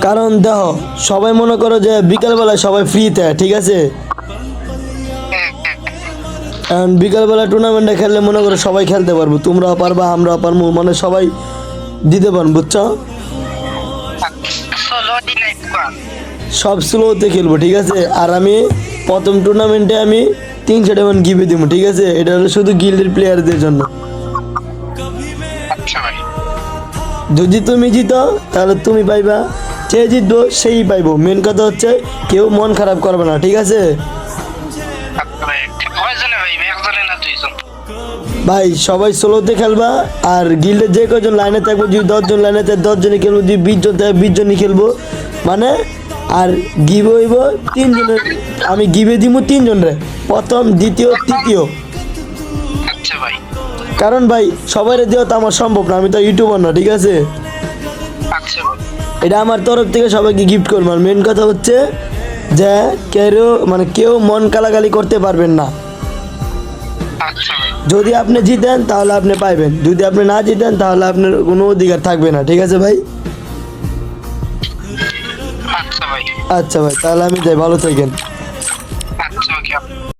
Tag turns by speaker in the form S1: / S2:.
S1: কারণ দেখো সবাই মনে করো যে বিকালবেলায় সবাই ফ্রিতে, ঠিক আছে? কারণ বিকালবেলা টুর্নামেন্টে খেললে মনে করো সবাই খেলতে পারবো, তোমরাও পারবা আমরাও পারবো, মানে সবাই দিতে পারবো, বুঝছো? সব স্লোতে খেলবো, ঠিক আছে? আর আমি প্রথম টুর্নামেন্টে আমি 300 ডায়মন্ড গিফট দিব, ঠিক আছে? এটা হলো শুধু গিল্ডের প্লেয়ারদের জন্য। যদি তুমি জিতো তাহলে তুমি পাইবা, যে জিতবো সেই পাইবো। মেন কথা হচ্ছে কেউ মন খারাপ করবে না, ঠিক আছে ভাই? সবাই সোলোতে খেলবা, আর গিল্ডে যে কজন লাইনে থাকবো, যদি 10 জন লাইনে থাকে 10 জনই খেলবো, যদি 20 জন থাকে 20 জনই খেলবো, মানে। আর গিভ হইব 3 জনের, আমি গিভে দিব 3 জনরে, প্রথম দ্বিতীয় তৃতীয়। কারণ ভাই সবাই দেওয়া তো আমার সম্ভব না, আমি তো ইউটিউবার না, ঠিক আছে? এটা আমার তরফ থেকে সবাইকে গিফট করবো। আর মেন কথা হচ্ছে যে কেউ মন কালাকালি করতে পারবেন না। যদি আপনি জিতেন তাহলে আপনি পাইবেন, যদি আপনি না জিতেন তাহলে আপনার কোনো অধিকার থাকবে না, ঠিক আছে ভাই? আচ্ছা ভাই, তাহলে আমি যাই, ভালো থাকেন।